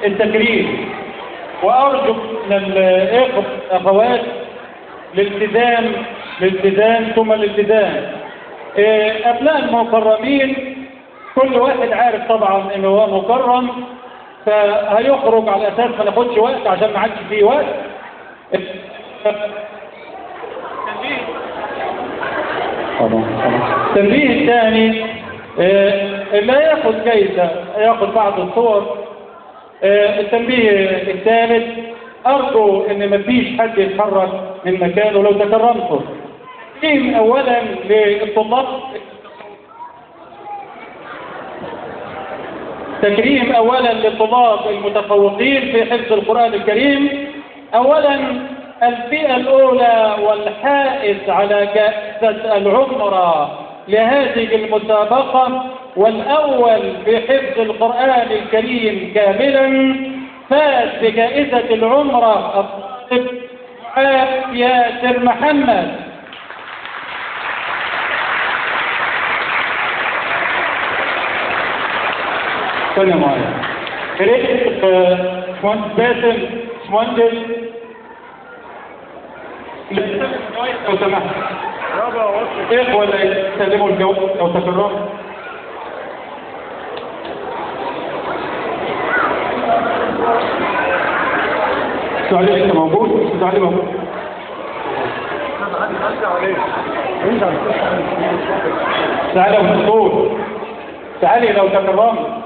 التكريم، وأرجو من الأخوات الالتزام ثم الالتزام. أبناء المكرمين كل واحد عارف طبعا إنه هو مكرم، فهيخرج على أساس ما ناخدش وقت عشان ما عادش فيه وقت. التنبيه الثاني اللي هياخد جايزة هياخد بعض الصور. التنبيه الثالث أرجو إن مفيش حد يتحرك من مكانه لو تكرمته. أولا للطلاب، تكريم أولا للطلاب المتفوقين في حفظ القرآن الكريم. أولا الفئة الأولى والحائز على جائزة العمرة لهذه المسابقة، والأول في حفظ القرآن الكريم كاملا، فاز بجائزة العمرة الطالب معاذ ياسر محمد. ثانية معايا كريت مهندس باسم مهندس لو سمحت ايه ولا يسلموا الجو لو تكرموا. علي انت موجود؟ علي موجود؟ تعالى يا دكتور، تعالي لو تكرمت.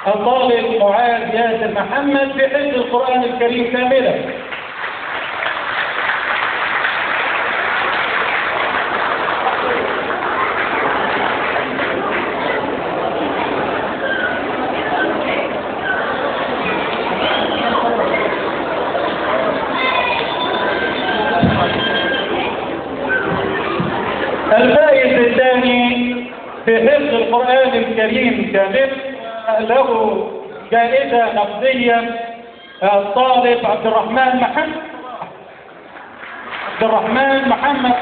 الطالب معاذ ياسر محمد في حفظ القرآن الكريم كاملا. الفائز الثاني في حفظ القرآن الكريم كاملا له جائزة نقدية الطالب عبد الرحمن محمد.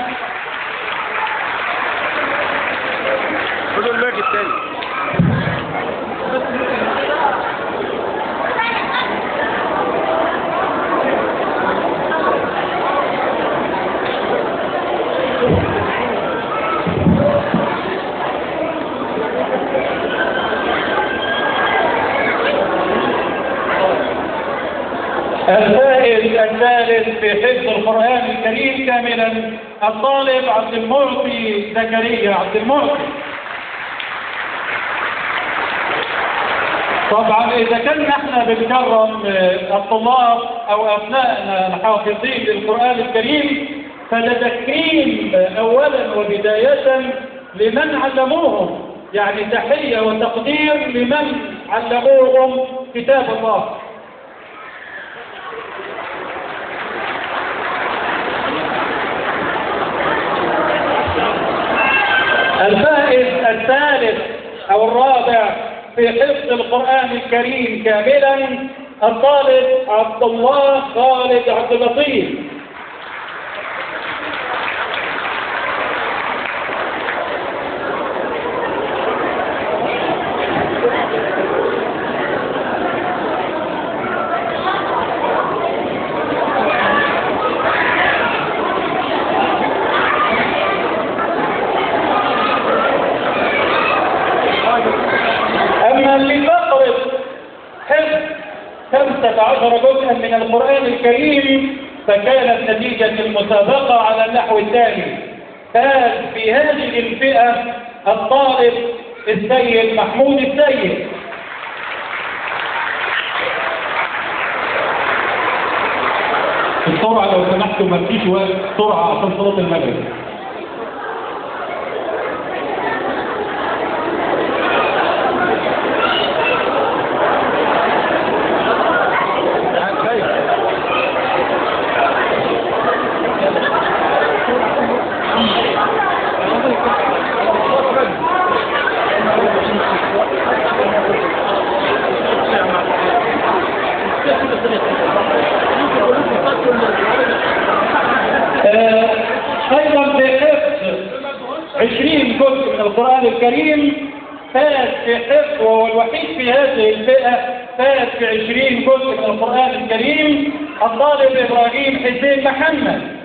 خذوا الباقي الثاني. الفائز الثالث في حفظ القرآن الكريم كاملا الطالب عبد المعطي زكريا عبد المعطي. طبعا إذا كنا احنا بنكرم الطلاب أو أبنائنا الحافظين للقرآن الكريم، فده تكريم أولا وبداية لمن علموهم، يعني تحية وتقدير لمن علموهم كتاب الله. الفائز الثالث أو الرابع في حفظ القرآن الكريم كاملا الطالب عبد الله خالد عبد اللطيف. لفقرة حفظ 15 جزءا من القرآن الكريم فكانت نتيجة المسابقة على النحو التالي: فاز في هذه الفئة الطالب السيد محمود السيد. بسرعة لو سمحتوا، ما فيش وقت، بسرعة عشان صلاة المغرب. أيضا في حفظ 20 جزء من القرآن الكريم فاز في حفظ، وهو الوحيد في هذه الفئة فاز في 20 جزء من القرآن الكريم الطالب إبراهيم حسين محمد.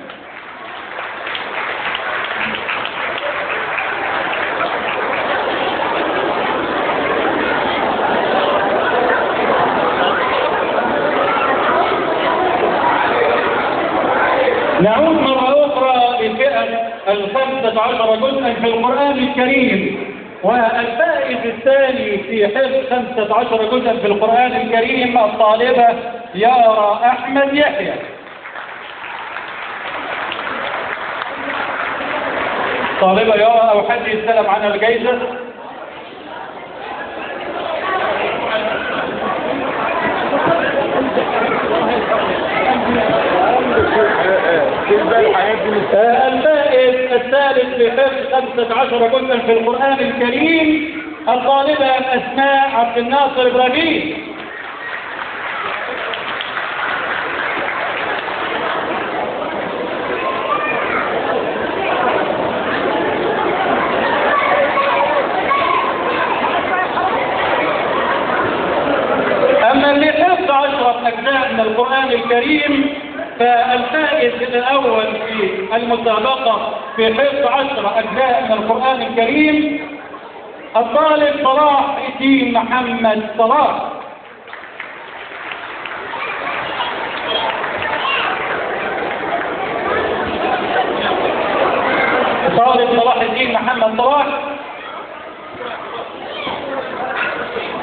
نعود مرة أخرى للفئة 15 جزءا في القرآن الكريم، والفائز الثاني في حفظ 15 جزءا في القرآن الكريم الطالبة يارا أحمد يحيى. طالبة يارا، أو حد يستلم عنها الجائزة؟ الفائز الثالث في حفظ 15 جزءا في القرآن الكريم الطالبة أسماء عبد الناصر إبراهيم. أما اللي حفظ 10 أجزاء من القرآن الكريم فالفائز الأول في المسابقة في حفظ 10 أجزاء من القرآن الكريم الطالب صلاح الدين محمد صلاح. الطالب صلاح الدين محمد صلاح.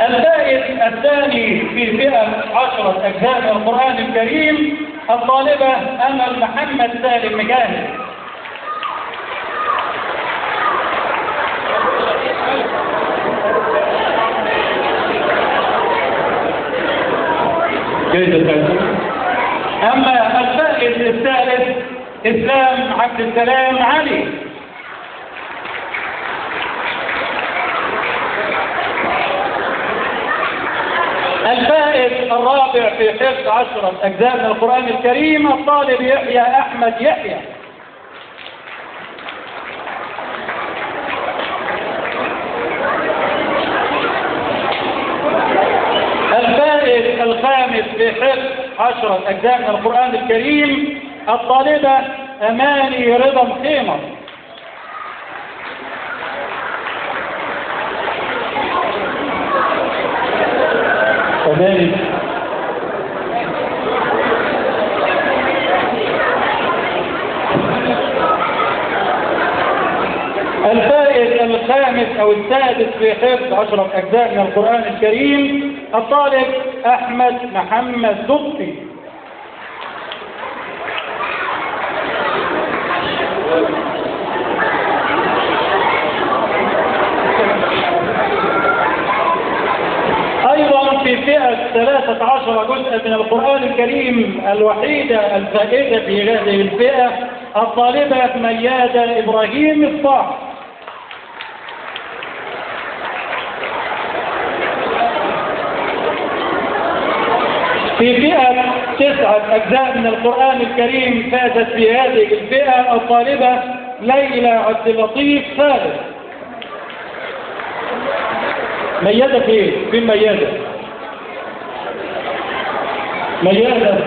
الفائز الثاني في فئة 10 أجزاء من القرآن الكريم الطالبة أمل محمد سالم مجاهد. أما الفائز الثالث إسلام عبد السلام علي. الفائز الرابع في حفظ 10 أجزاء من القرآن الكريم الطالب يحيى أحمد يحيى. الفائز الخامس في حفظ 10 أجزاء من القرآن الكريم الطالبة أماني رضا مخيمة. الفائز الخامس أو السادس في حفظ 10 أجزاء من القرآن الكريم الطالب أحمد محمد صبحي. أيضا في فئة 13 جزءا من القرآن الكريم الوحيدة الفائزة في هذه الفئة الطالبة ميادة إبراهيم الصاح. في فئة 9 أجزاء من القرآن الكريم فازت في هذه الفئة الطالبة ليلى عبد اللطيف خالد. ميادة فين ميادة؟ ميادة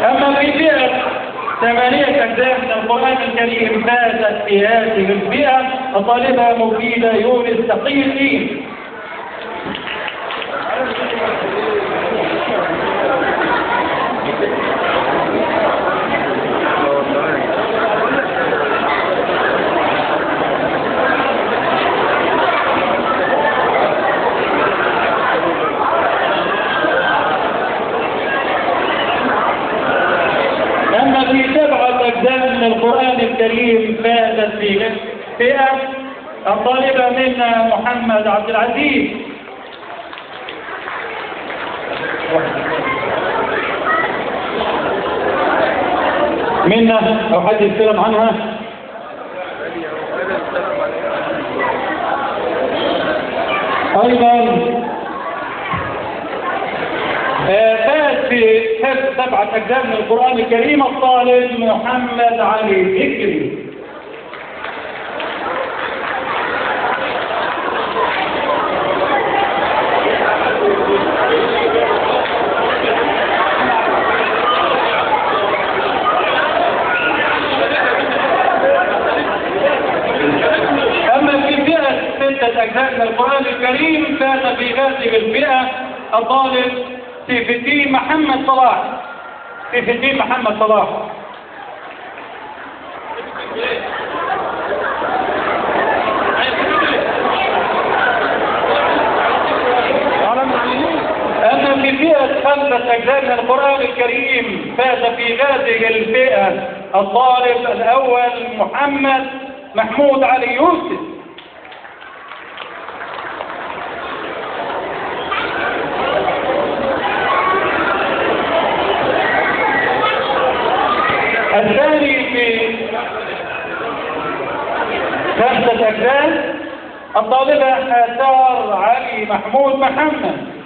أما في فئة 8 أجزاء من القرآن الكريم فازت في هذه الفئة الطالبة مفيدة يونس تقي الدين. الكريم فازت في فئة الطالبة منا محمد عبد العزيز. منا أو حد يتكلم عنها؟ أيضا فاز في حفظ 7 أجزاء من القرآن الكريم الطالب محمد علي ذكري. أجزاء من القرآن الكريم فاز في هذه الفئة الطالب سيف الدين محمد صلاح. سيف الدين محمد صلاح. أما في فئة 5 أجزاء من القرآن الكريم فاز في هذه الفئة الطالب الأول محمود علي يوسف. الثاني في 5 أجزاء الطالبة آثار علي محمود محمد.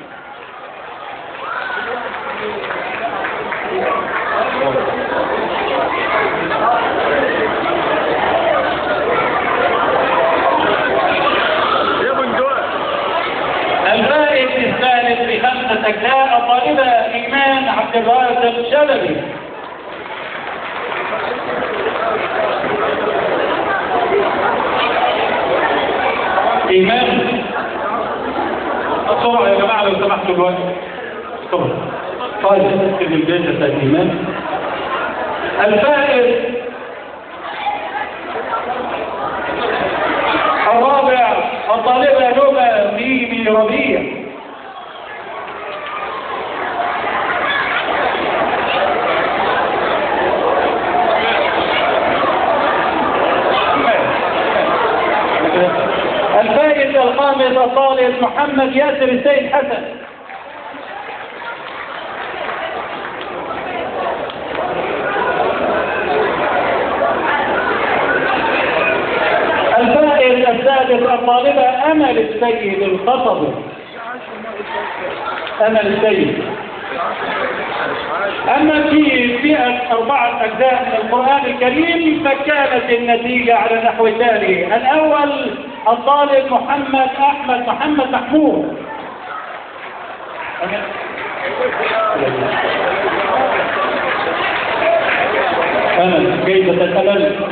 الفائز الثالث في 5 أجزاء الطالبة إيمان عبد الرازق شلبي. إيمان بسرعة يا جماعة لو سمحتوا الوقت بسرعة. طيب اكتب الجائزة بتاعت إيمان. الفائز الرابع الطالبة لغة ميمي ربيع. الفائز الخامس الطالب محمد ياسر السيد حسن. الفائز السادس الطالبة أمل السيد الخطبي. أمل السيد. أما في فئة 4 أجزاء من القرآن الكريم فكانت النتيجة على نحو التالي: الأول الطالب أحمد محمد محمود. أمل جيدة الأمل.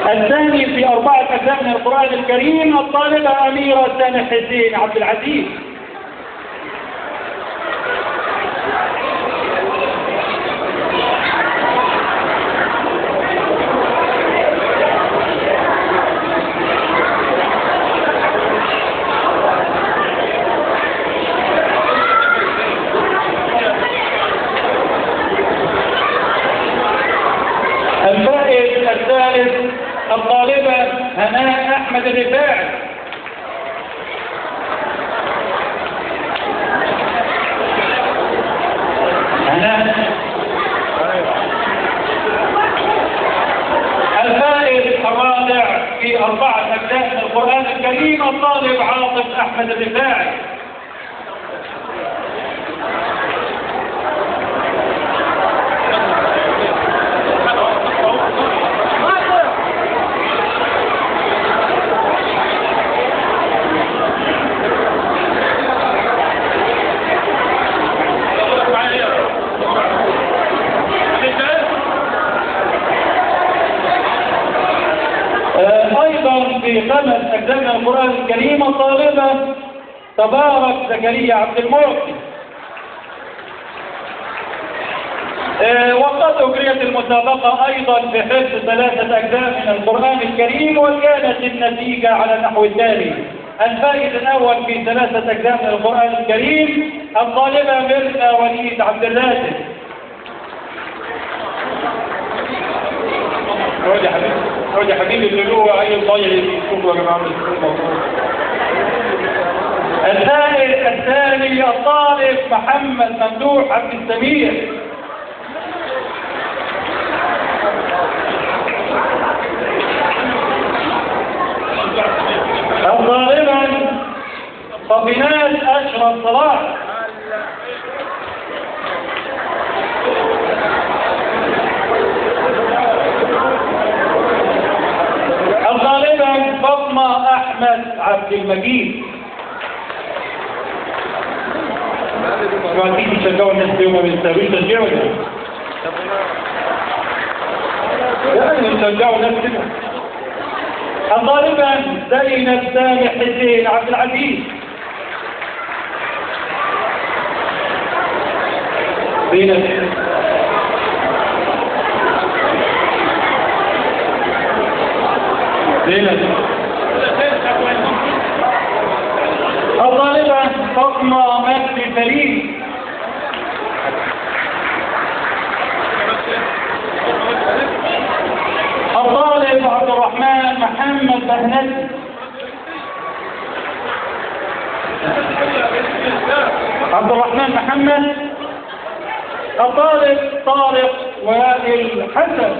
الثاني في 4 أجزاء من القرآن الكريم الطالبة أميرة سامح الدين عبد العزيز. الفائز الثالث الطالبة هناء أحمد الرفاعي. الفائز الرابع في 4 أجزاء من القرآن الكريم الطالب عاطف أحمد الرفاعي. أيضا في 5 أجزاء من القرآن الكريم الطالبة تبارك زكريا عبد المعطي. وقد أجريت المسابقة أيضا بحفظ 3 أجزاء من القرآن الكريم، وكانت النتيجة على النحو التالي: الفائز الأول في 3 أجزاء من القرآن الكريم الطالبة ميرنا وليد عبد الرازق. يا حبيبي اللي له أي ضايع يشوفوا يا جماعة. الفائز الثاني الطالب محمد ممدوح عبد السمير. الطالبة صفينات أشرف صلاح. الطالبة فاطمة أحمد عبد المجيد. وعطيك تشجعوا الناس اليوم ما بيستاهلوش تشجيع ولا ايه؟ يعني تشجعوا الناس كده. الطالبة زينب سامح حسين عبد العزيز. زينب الطالبة فاطمة مجدي فريد. الطالب عبد الرحمن محمد بهنسي. عبد الرحمن محمد. الطالب طارق وائل حسن.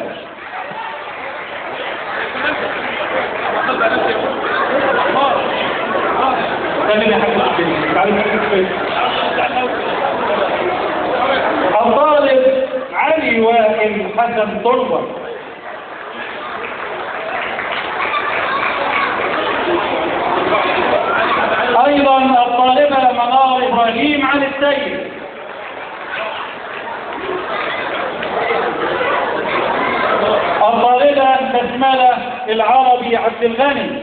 الطالب علي وائل حسن طلبة. أيضا الطالبة منار إبراهيم عن السيد. الطالبة بسملة العربي عبد الغني.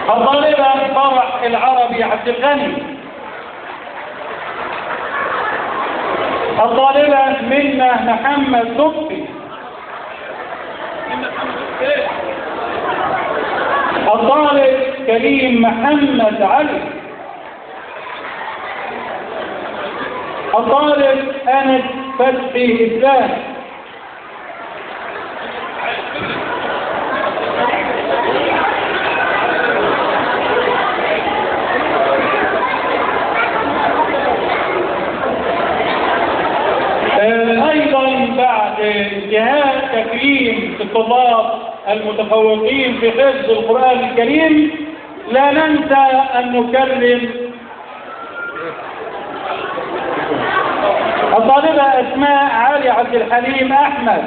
الطالبة فرح العربي عبد الغني. الطالبة منة محمد لطفي. الطالب كريم محمد علي. الطالب أنس فتحي إسلام. أيضا بعد انتهاء تكريم الطلاب المتفوقين في حفظ القرآن الكريم لا ننسى أن نكرم الطالبة أسماء علي عبد الحليم أحمد.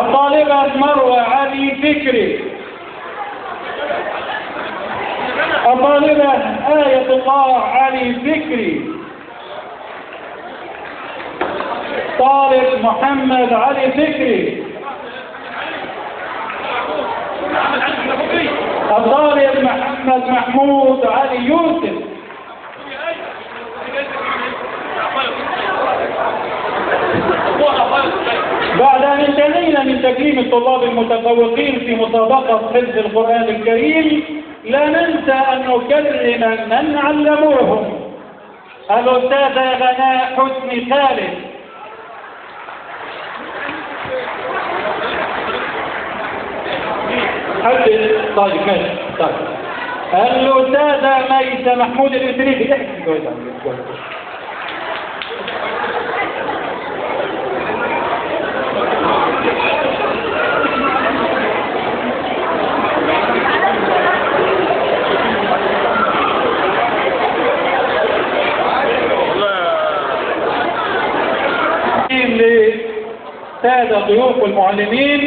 الطالبة مروة علي فكري. الطالبة آية الله علي فكري. طالب محمد علي فكري. الطالب محمد محمود علي يوسف. بعد أن انتهينا من تكريم الطلاب المتفوقين في مسابقة حفظ القرآن الكريم لا ننسى أن نكرم من علموهم الأستاذة غناء حسني خالد. طيب ماشي طيب. الأستاذة ميسة محمود الإدريسي. لسادة ضيوف المعلمين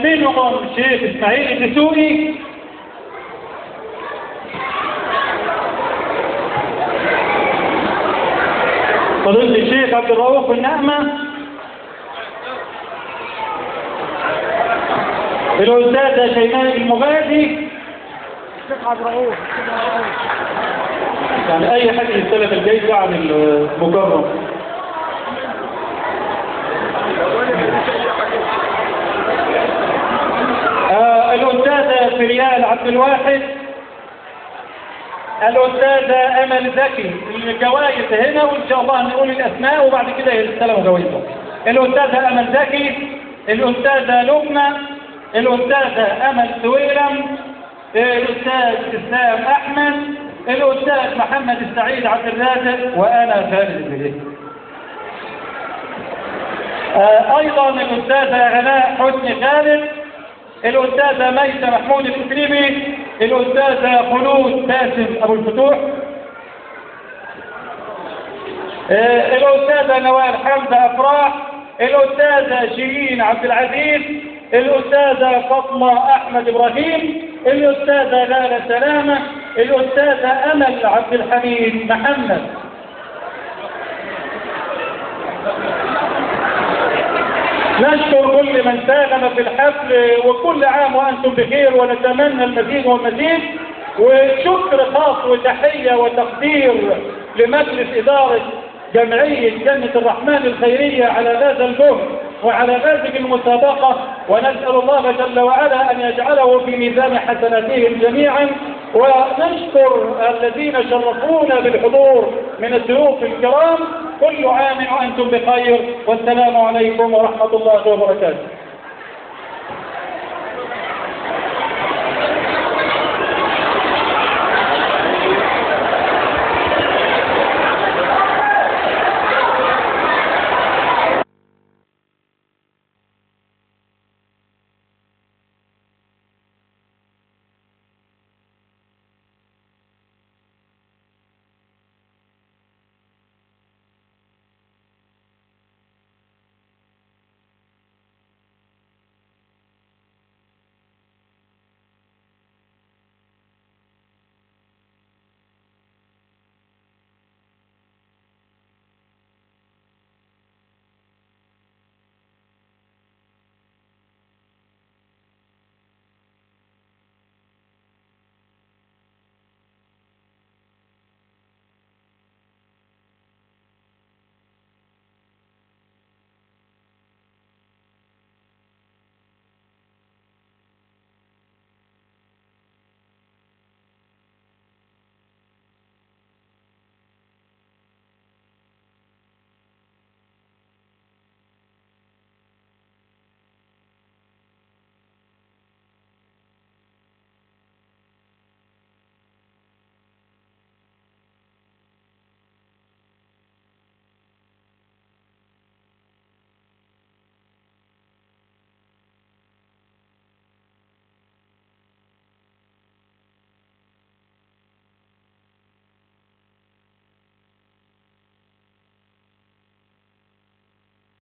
منهم شيخ إسماعيل الدسوقي. فضيلة الشيخ عبد الرؤوف النعمة. الأستاذة شيماء المغازي. يعني أي حد يستلم الجايزة عن المكرم. الأستاذة فريال عبد الواحد. الأستاذة أمل زكي. الجوائز هنا وإن شاء الله نقول الأسماء وبعد كده يستلموا جوائزهم. الأستاذة أمل زكي، الأستاذة لبنى، الأستاذة أمل سويرم، الأستاذ إسلام أحمد، الأستاذ محمد السعيد عبد الرازق، وأنا خالد البديهي. أيضا الأستاذة غناء حسني خالد، الأستاذة ميسة محمود الكتريبي، الأستاذة خلود باسم أبو الفتوح، الأستاذة نوال حمزة أفراح، الأستاذة شيرين عبد العزيز، الأستاذة فاطمة أحمد إبراهيم، الأستاذة لالة سلامة، الأستاذة أمل عبد الحميد محمد. نشكر كل من ساهم في الحفل وكل عام وأنتم بخير ونتمنى المزيد والمزيد. وشكر خاص وتحية وتقدير لمجلس إدارة جمعية جنة الرحمن الخيرية على هذا الجهد وعلى هذه المسابقة، ونسأل الله جل وعلا أن يجعله في ميزان حسناتهم جميعا. ونشكر الذين شرفونا بالحضور من الضيوف الكرام. كل عام وأنتم بخير، والسلام عليكم ورحمة الله وبركاته.